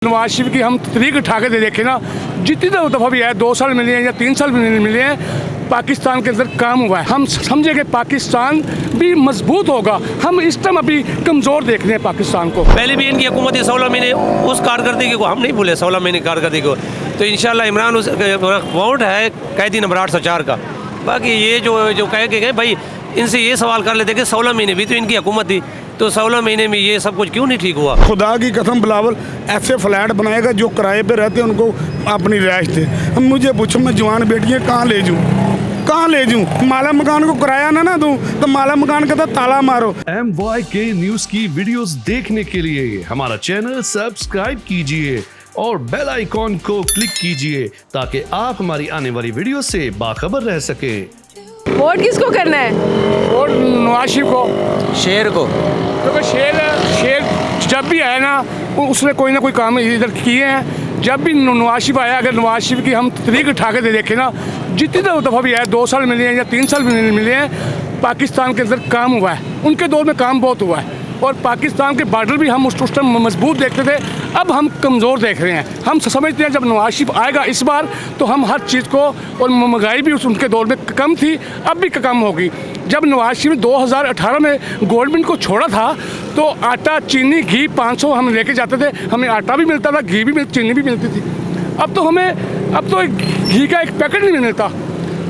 नवाज शरीफ की हम तरीक उठा के देखें ना, जितनी दफ़ा भी है 2 साल मिले हैं या 3 साल मिले हैं, पाकिस्तान के अंदर काम हुआ है। हम समझे कि पाकिस्तान भी मजबूत होगा। हम इस टाइम अभी कमज़ोर देख रहे हैं पाकिस्तान को। पहले भी इनकी हुकूमत 16 महीने उस कारकर्दगी को हम नहीं भूले, 16 महीने कारकर्दगी को। तो इंशाल्लाह इमरान उस वाउंड है कैदी नंबर 804 का। बाकी ये जो कह के गए भाई, इनसे ये सवाल कर लेते कि 16 महीने भी तो इनकी हुकूमत थी, तो 16 महीने में ये सब कुछ क्यों नहीं ठीक हुआ। खुदा की कसम बिलावल ऐसे फ्लैट बनाएगा जो किराए पे रहते हैं उनको अपनी रिहाइश थे। अब मुझे पूछो मैं जवान बेटियाँ कहाँ ले जाऊँ? माला मकान को किराया ना दूँ तो माला मकान का तो ताला मारो। MYK न्यूज की वीडियोस देखने के लिए हमारा चैनल सब्सक्राइब कीजिए और बेल आइकॉन को क्लिक कीजिए ताकि आप हमारी आने वाली वीडियो से बाखबर रह सके। वोट किसको करना है? और नवाज शरीफ को, शेर को, क्योंकि शेर जब भी आया ना उसने कोई ना कोई काम इधर किए हैं। जब भी नवाज शरीफ आया, अगर नवाज शरीफ की हम तरीक उठा के देखें ना, जितनी दफ़ा भी है 2 साल मिले हैं या 3 साल मिले हैं, पाकिस्तान के अंदर काम हुआ है। उनके दौर में काम बहुत हुआ है और पाकिस्तान के बार्डर भी हम उस टाइम मजबूत देखते थे, अब हम कमज़ोर देख रहे हैं। हम समझते हैं जब नवाज शरीफ आएगा इस बार तो हम हर चीज़ को, और महंगाई भी उनके दौर में कम थी, अब भी कम होगी। जब नवाज शरीफ 2018 में गवर्नमेंट को छोड़ा था तो आटा, चीनी, घी 500 हम लेके जाते थे, हमें आटा भी मिलता था, घी भी चीनी भी मिलती थी। अब तो घी का एक पैकेट नहीं मिलता।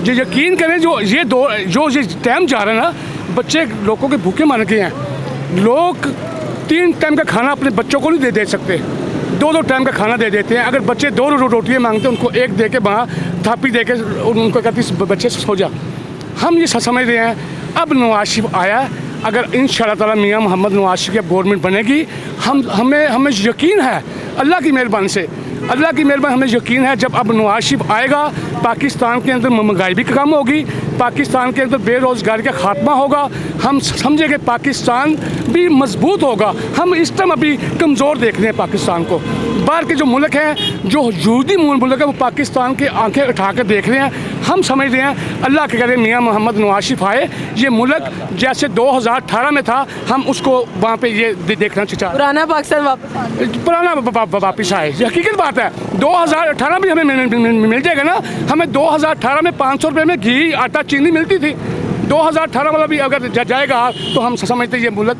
जो यकीन करें, जो टाइम जा रहा है ना, बच्चे लोगों के भूखे मर गए हैं। लोग 3 टाइम का खाना अपने बच्चों को नहीं दे सकते, 2 टाइम का खाना दे देते हैं। अगर बच्चे 2 रोटियाँ मांगते हैं, उनको एक दे के वहाँ थापी दे के उनको कहती बच्चे सो जा। हम ये समझ रहे हैं अब नवाज शरीफ आया, अगर इंशाअल्लाह ताला मियाँ मोहम्मद नवाज शरीफ की गवर्नमेंट बनेगी, हमें यकीन है अल्लाह की मेहरबानी से, हमें यकीन है जब अब नवाज शरीफ आएगा पाकिस्तान के अंदर महंगाई भी कम होगी, पाकिस्तान के अंदर बेरोज़गारी का खात्मा होगा। हम समझे कि पाकिस्तान भी मजबूत होगा। हम इस टाइम अभी कमज़ोर देख रहे हैं पाकिस्तान को। बाहर के जो मुल्क हैं, जो यहूदी मुल्क है, वो पाकिस्तान की आंखें उठा कर देख रहे हैं। हम समझ रहे हैं अल्लाह के करे मियाँ मोहम्मद नवाज शरीफ आए, ये मुल्क जैसे 2018 में था, हम उसको वहाँ पे ये देखना चाहिए, पुराना पाकिस्तान वापस आए। हकीकत बात है, 2018 भी हमें मिल जाएगा ना। हमें 2018 में 500 रुपये में घी, आटा, चीनी मिलती थी। 2018 वाला भी अगर जाएगा तो हम समझते ये मुल्क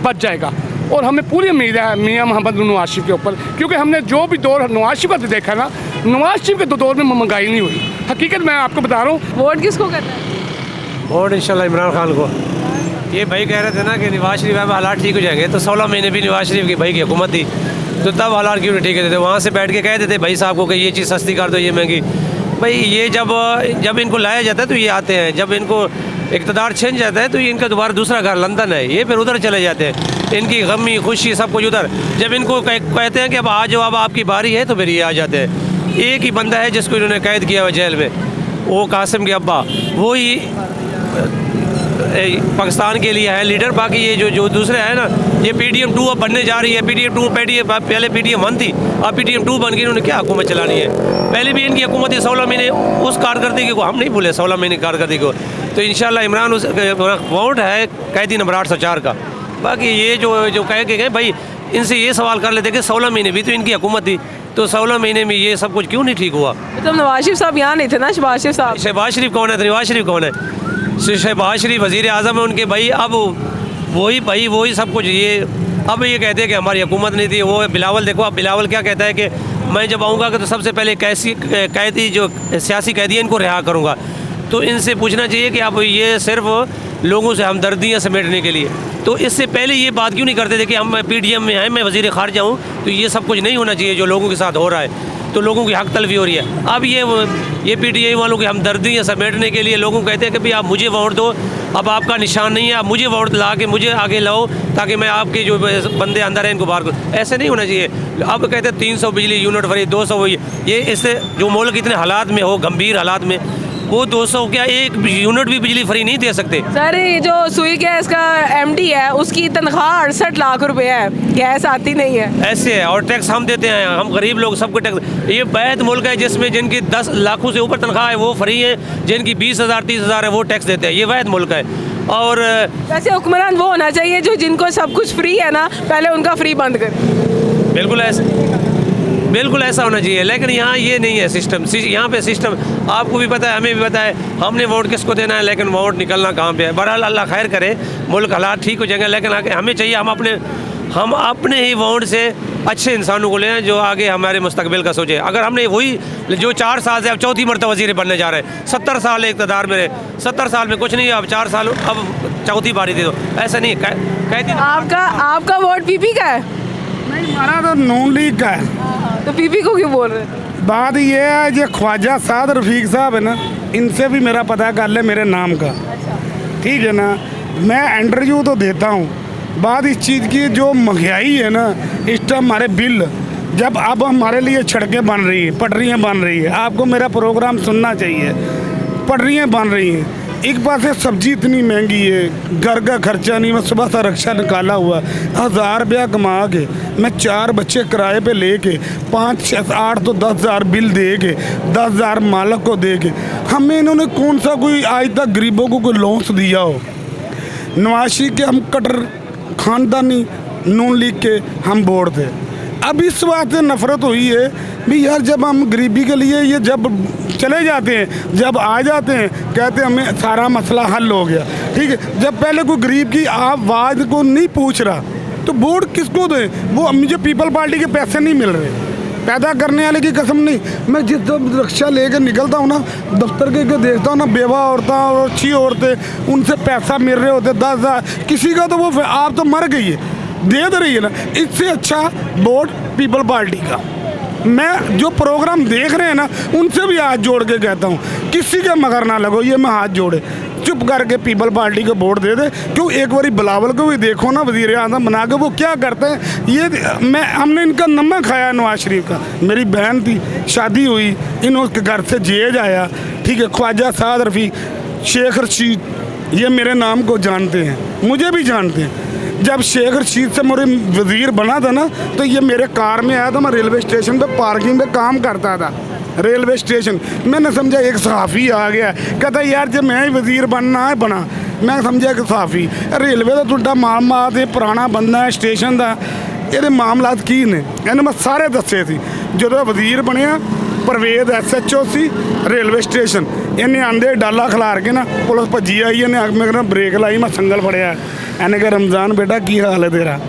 बच जाएगा। और हमें पूरी उम्मीद है मियाँ मोहम्मद नवाज शरीफ के ऊपर, क्योंकि हमने जो भी दौर नवाज शरीफ का देखा ना, नवाज शरीफ के दौर में महंगाई नहीं हुई। हकीकत मैं आपको बता रहा हूँ। वोट किसको करना है? वोट इंशाल्लाह इमरान खान को। ये भाई कह रहे थे ना कि नवाज शरीफ में हालात ठीक हो जाएंगे, तो 16 महीने भी नवाज शरीफ की भाई की हुकूमत थी, तो तब हालात क्यों नहीं ठीक होते थे? वहाँ से बैठ के कह देते भाई साहब को कि ये चीज़ सस्ती कर दो, ये महंगी। भाई ये जब इनको लाया जाता है तो ये आते हैं, जब इनको इक़्तिदार छिन जाता है तो ये इनका दोबारा दूसरा घर लंदन है, ये फिर उधर चले जाते हैं। इनकी गमी खुशी सब कुछ उधर। जब इनको कहते हैं कि अब आ जाओ, अब आपकी बारी है, तो फिर ये आ जाते हैं। एक ही बंदा है जिसको इन्होंने कैद किया हुआ जेल में, वो कासिम के अब्बा, वो ही पाकिस्तान के लिए है लीडर। बाकी ये जो दूसरे हैं ना, ये PDM 2 अब बनने जा रही है। PDM 2 पहले PDM 1 थी, अब PDM 2 बन के इन्होंने क्या हुकूमत चलानी है। पहले भी इनकी हुकूमत 16 महीने उस कारकर्दगी को हम नहीं भूले, 16 महीने कारकर्दगी को। तो इंशाल्लाह इमरान उस वाउंड है कैदी नंबर 804 का। बाकी ये जो कह के गए भाई, इनसे ये सवाल कर लेते कि 16 महीने भी तो इनकी हुकूमत थी, तो 16 महीने में ये सब कुछ क्यों नहीं ठीक हुआ। तो नवाज शरीफ साहब यहाँ नहीं थे ना? शहबाज शरीफ कौन है? नवाज शरीफ कौन है? शहबाज शरीफ वज़ीर आज़म है उनके भाई। अब वही सब कुछ। ये अब ये कहते हैं कि हमारी हुकूमत नहीं थी। वो बिलावल देखो, अब बिलावल क्या कहता है कि मैं जब आऊँगा तो सबसे पहले कैदी जो सियासी कैदी हैं इनको रिहा करूँगा। तो इनसे पूछना चाहिए कि अब ये सिर्फ लोगों से हमदर्दियाँ समेटने के लिए, तो इससे पहले ये बात क्यों नहीं करते थे कि हम PDM में आए, मैं वज़ीर ख़ारिजा हूँ, तो ये सब कुछ नहीं होना चाहिए जो लोगों के साथ हो रहा है। तो लोगों की हक तलफी हो रही है। अब ये PTI वालों की हमदर्दियाँ समेटने के लिए लोगों को कहते हैं कि भाई आप मुझे वोट दो, अब आपका निशान नहीं है, आप मुझे वोट ला के मुझे आगे लाओ ताकि मैं आपके जो बंदे अंदर हैं इनको बाहर करूँ। ऐसे नहीं होना चाहिए। अब कहते हैं 300 बिजली यूनिट फ्री, 200 हुई। ये इससे जो मुल्क इतने हालात में हो, गंभीर हालात में, वो 200 क्या 1 यूनिट भी बिजली फ्री नहीं दे सकते। सर ये जो सुई गैस का MD है उसकी तनख्वाह 68 लाख रुपए है, गैस आती नहीं है। ऐसे है, और टैक्स हम देते हैं, हम गरीब लोग सबको टैक्स। ये बैत मुल्क है जिसमें जिनकी 10 लाखों से ऊपर तनख्वाह है वो फ्री है, जिनकी 20,000 30,000 है वो टैक्स देते हैं। ये वैध मुल्क है। और वैसे हुक्मरान वो होना चाहिए जो जिनको सब कुछ फ्री है ना, पहले उनका फ्री बंद करें। बिल्कुल ऐसे बिल्कुल ऐसा होना चाहिए, लेकिन यहाँ ये नहीं है सिस्टम। यहाँ पे सिस्टम आपको भी पता है, हमें भी पता है, हमने वोट किसको देना है, लेकिन वोट निकलना कहाँ पे है। बहरहाल अल्लाह खैर करे, मुल्क हालात ठीक हो जाएंगे, लेकिन आगे हमें चाहिए हम अपने ही वोट से अच्छे इंसानों को लें जो आगे हमारे मुस्तकबिल का सोचे। अगर हमने वही जो 4 साल से अब चौथी मरतबा वज़ीर बनने जा रहे हैं, 70 साल इक़्तिदार में रहे, 70 साल में कुछ नहीं है, अब 4 साल अब चौथी बारी दे दो, ऐसा नहीं कहती। आपका वोट पीपी का है? नहीं, हमारा तो नून लीग का है। तो पीपी को क्यों बोल रहे हैं? बात ये है, ये ख्वाजा साद रफ़ीक साहब है ना, इनसे भी मेरा पता कर ले मेरे नाम का, ठीक है ना। मैं इंटरव्यू तो देता हूँ। बात इस चीज़ की, जो महंगाई है ना इस टाइम, हमारे बिल जब अब हमारे लिए सड़कें बन रही हैं, पटरियाँ बन रही है, आपको मेरा प्रोग्राम सुनना चाहिए। पटरियाँ बन रही हैं, एक पास से सब्जी इतनी महंगी है, घर का खर्चा नहीं, मैं सुबह से रक्षा निकाला हुआ 1000 रुपया कमा के, मैं 4 बच्चे किराए पे लेके 5, 6, 8 तो 10,000 बिल दे के 10,000 मालक को दे के, हमें इन्होंने कौन सा कोई आज तक गरीबों को कोई लोन्स दिया हो। नवाशी के हम कटर खानदानी नून लीग के हम बोर्ड थे। अब इस बात से नफरत हुई है भी यार, जब हम गरीबी के लिए ये जब चले जाते हैं, जब आ जाते हैं, कहते हैं हमें सारा मसला हल हो गया, ठीक है। जब पहले कोई गरीब की आवाज़ को नहीं पूछ रहा तो वोट किसको दें? वो मुझे पीपल पार्टी के पैसे नहीं मिल रहे, पैदा करने वाले की कसम नहीं। मैं जिस जब रिक्शा लेकर निकलता हूँ ना, दफ्तर के देखता हूँ ना, बेवा औरतें और अच्छी औरतें, उनसे पैसा मिल रहे होते 10,000, किसी का तो वो आप तो मर गई है, दे दे रही है ना। इससे अच्छा वोट पीपल पार्टी का। मैं जो प्रोग्राम देख रहे हैं ना, उनसे भी हाथ जोड़ के कहता हूँ, किसी के मगर ना लगो, ये मैं हाथ जोड़े, चुप करके पीपल पार्टी को वोट दे दे। क्यों, एक बारी बिलावल को भी देखो ना वज़ीर आज़म बना के, वो क्या करते हैं। ये हमने इनका नमक खाया नवाज शरीफ का। मेरी बहन थी, शादी हुई, इनके घर से जेज आया, ठीक है। ख्वाजा साद रफ़ीक, शेख रशीद, ये मेरे नाम को जानते हैं, मुझे भी जानते हैं। जब शेख रशीद से मेरे वज़ीर बना था ना, तो ये मेरे कार में आया था, मैं रेलवे स्टेशन पे पार्किंग पे काम करता था, रेलवे स्टेशन। मैंने समझा एक सहाफ़ी आ गया, कहता यार जब मैं ही वज़ीर बनना है बना। मैं समझा कि सहाफ़ी, रेलवे का तुहाडा मामलात है, पुराना बंदा है स्टेशन का, ये मामलात की ने, इन्हें मैं सारे दसे थे। जो वज़ीर बनया, परवेद SHO सी रेलवे स्टेशन, इन्हें आंदे डाला खिलार के ना, पुलिस भजी आई, इन्हें मेरे ब्रेक लाई, मैं संगल फड़िया, इन्हें कहा रमज़ान बेटा की हाल है तेरा?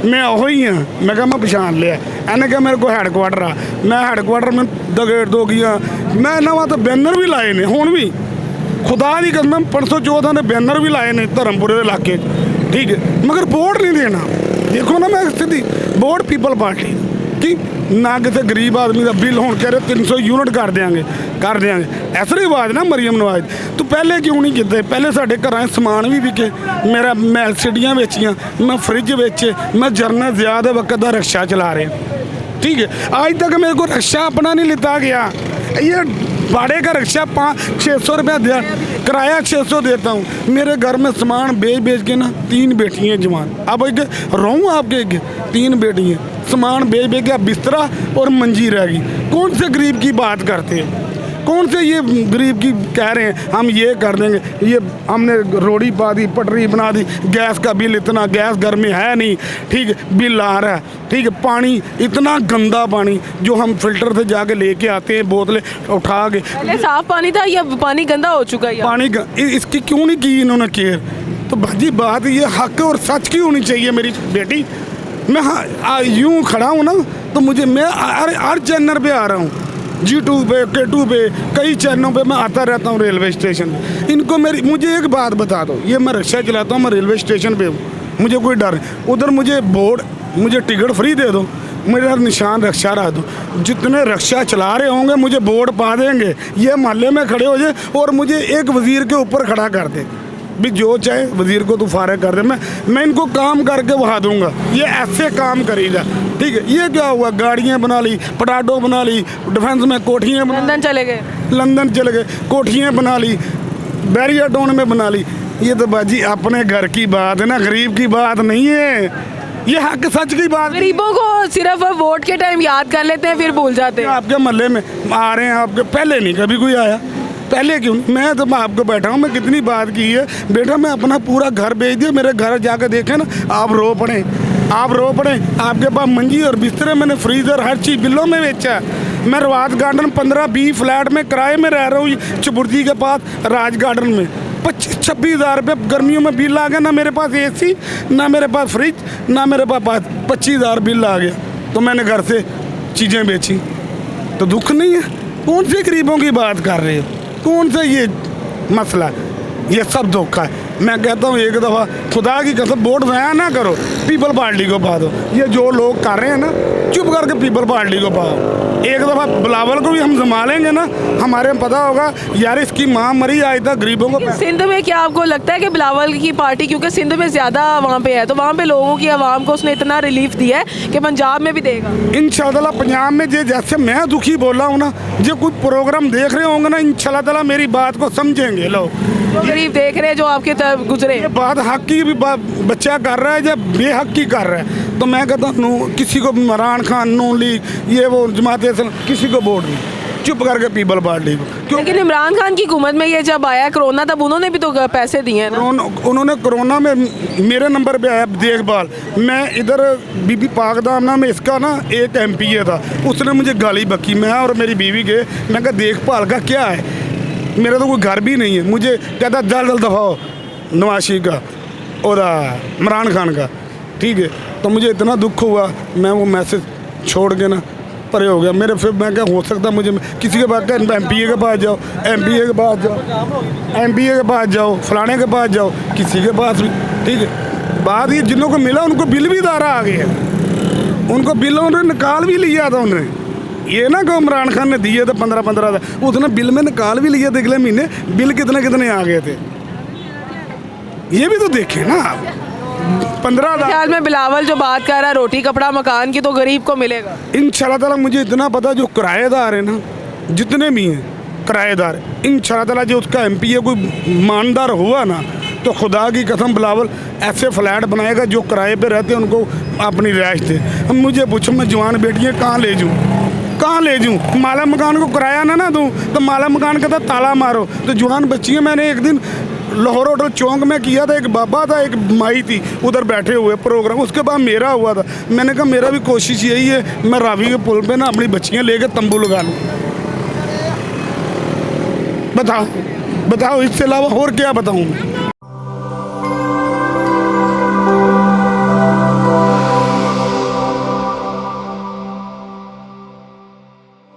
मैं वही हाँ, मैं कहा मैं पछाण लिया। इन्हें कहा मेरे को हैडकुआटर आ, मैं हैडकुआटर में दगेड़ दो गया, मैं ना वहाँ तो बैनर भी लाए ने, हुण भी खुदा की कसम 514 ने बैनर भी लाए ने धर्मपुरे इलाके, ठीक है, मगर वोट नहीं देना। देखो ना मैं स्थिति, वोट पीपल पार्टी की ना, किसी गरीब आदमी का बिल होने कह रहे 300 यूनिट कर देंगे। ऐसा रिवाज ना मरियम नवाज, तो पहले क्यों नहीं किए? पहले साढ़े घर समान भी बिके, मेरा मैं LCDयां बेचियाँ, मैं फ्रिज बेचे, मैं जरना ज़्यादा वक्त का रिक्शा चला रहे, ठीक है। आज तक मेरे को रिक्शा अपना नहीं लेता गया, ये भाड़े का रिक्शा 500-600 रुपया दिया, किराया 600 देता हूँ। मेरे घर में सामान बेच के ना 3 बेटी हैं जवान, अब एक रहूँ आपके 3 बेटी हैं, सामान बेच के बिस्तरा और मंजी रह गई। कौन से गरीब की बात करते हैं? कौन से ये गरीब की कह रहे हैं हम ये कर देंगे, ये हमने रोड़ी पा दी, पटरी बना दी, गैस का बिल इतना, गैस घर में है नहीं, ठीक है, बिल आ रहा है, ठीक है। पानी इतना गंदा पानी जो हम फिल्टर से जाके लेके आते हैं, बोतलें उठा के, पहले साफ पानी था, या पानी गंदा हो चुका है? पानी इसकी क्यों नहीं की इन्होंने केयर? तो भाजी बात ये हक और सच की होनी चाहिए। मेरी बेटी, मैं यूँ खड़ा हूँ ना, तो मुझे मैं हर चैनल पे आ रहा हूँ, G2 पे, K2 पे, कई चैनलों पे मैं आता रहता हूँ रेलवे स्टेशन। इनको मुझे एक बात बता दो, ये मैं रिक्शा चलाता हूँ, मैं रेलवे स्टेशन पे हूँ, मुझे कोई डर, उधर मुझे बोर्ड, मुझे टिकट फ्री दे दो, मेरा निशान रिक्शा रख दो, जितने रिक्शा चला रहे होंगे मुझे बोर्ड पा देंगे, ये मोहल्ले में खड़े हो जाए और मुझे एक वज़ीर के ऊपर खड़ा कर दे भी जो चाहे वज़ीर को तो फारिग कर दे, मैं इनको काम करके बहा दूंगा। ये ऐसे काम करेगा, ठीक है। ये क्या हुआ, गाड़ियाँ बना ली, पटाटो बना ली, डिफेंस में कोठियाँ बना, लंदन चले गए, कोठियाँ बना ली, बैरियर टाउन में बना ली। ये तो बाजी अपने घर की बात है ना, गरीब की बात नहीं है, ये हक सच की बात। गरीबों को सिर्फ वोट के टाइम याद कर लेते हैं, फिर भूल जाते हैं। आपके मोहल्ले में आ रहे हैं, आपके पहले नहीं कभी कोई आया, पहले क्यों? मैं तो आपको बैठा हूँ, मैं कितनी बात की है बेटा, मैं अपना पूरा घर बेच दिया, मेरे घर जाकर देखे ना आप रो पड़े, आप रो पड़े, आपके पास मंजी और बिस्तरे, मैंने फ्रीज़र हर चीज़ बिलों में बेचा है। मैं रवाज गार्डन 15-20 फ्लैट में किराए में रह रहा हूँ चबुर्जी के पास राज गार्डन में। 25-26 हज़ार रुपये गर्मियों में बिल आ गया, ना मेरे पास AC, ना मेरे पास फ्रिज, ना मेरे पास 25 हज़ार बिल आ गया। तो मैंने घर से चीज़ें बेची, तो दुख नहीं है? कौन से गरीबों की बात कर रहे हो? कौन सा ये मसला है? ये सब धोखा है। मैं कहता हूँ एक दफ़ा खुदा की कसम वोट ज़ाया ना करो, पीपल पार्टी को पा दो। ये जो लोग कर रहे हैं ना, चुप करके पीपल पार्टी को पाओ। एक दफ़ा बिलावल को भी हम संभालेंगे ना, हमारे पता होगा यार इसकी माँ मरी आज तक गरीबों को। सिंध में क्या आपको लगता है कि बिलावल की पार्टी, क्योंकि सिंध में ज़्यादा वहाँ पे है, तो वहाँ पे लोगों की आवाम को उसने इतना रिलीफ दिया है कि पंजाब में भी देगा? इंशाल्लाह पंजाब में जैसे मैं दुखी बोला हूँ ना, जो कुछ प्रोग्राम देख रहे होंगे ना, इंशाल्लाह मेरी बात को समझेंगे लोग। जो गरीब देख रहे हैं, जो आपके तरफ गुजरे, ये बात हक की भी बच्चा कर रहा है या बेहक की कर रहा है, तो मैं कहता हूँ किसी को इमरान खान, नून लीग, ये वो जमात इस्लाम, किसी को वोट नहीं, चुप करके पीपल पार्टी को। क्यों? लेकिन इमरान खान की हुकूमत में ये जब आया कोरोना, तब उन्होंने भी तो पैसे दिए हैं ना। उन्होंने कोरोना में मेरे नंबर पे आया देखभाल। मैं इधर बीबी पाकदामना में इसका ना एक MPA था, उसने मुझे गाली बकी। मैं और मेरी बीवी गए, मैं कहा देखभाल का क्या है, मेरा तो कोई घर भी नहीं है। मुझे कहता जल्द दफाओ नवाज शरीफ का और इमरान खान का, ठीक है। तो मुझे इतना दुख हुआ, मैं वो मैसेज छोड़ के ना परे हो गया मेरे। फिर मैं क्या हो सकता, मुझे किसी के पास MPA के पास जाओ, MPA के पास जाओ, MPA के पास जाओ, फलाने के पास जाओ, किसी के पास भी, ठीक है। बात ये जिन्हों को मिला उनको बिल भी दारा आ गया, उनको बिल उन्होंने निकाल भी लिया था। उन्होंने ये ना कि इमरान खान ने दिए थे 15-15 हज़ार, उसने बिल में निकाल भी लिए थे अगले महीने, बिल कितने कितने आ गए थे, ये भी तो देखे ना। 15,000 ख्याल में बिलावल जो बात कर रहा है रोटी कपड़ा मकान की, तो गरीब को मिलेगा इंशाल्लाह ताला। मुझे इतना पता, जो किराएदार है ना, जितने भी हैं किराएदार, इंशाल्लाह ताला जो उसका MPA कोई ईमानदार हुआ ना, तो खुदा की कसम बिलावल ऐसे फ्लैट बनाएगा जो किराए पे रहते हैं उनको अपनी रिहाइश दे। अब मुझे पूछो, मैं जवान बेटियाँ कहाँ ले जाऊँ, कहाँ ले जाऊँ? माला मकान को किराया ना दूँ तो माला मकान कहता ताला मारो। तो जवान बच्चियाँ, मैंने एक दिन लाहौर होटल चौंक में किया था, एक बाबा था, एक माई थी, उधर बैठे हुए प्रोग्राम, उसके बाद मेरा हुआ था। मैंने कहा मेरा भी कोशिश यही है, मैं रावी के पुल पे ना अपनी बच्चियाँ लेकर तंबू लगा लूँ। बताओ इससे अलावा और क्या बताऊँ?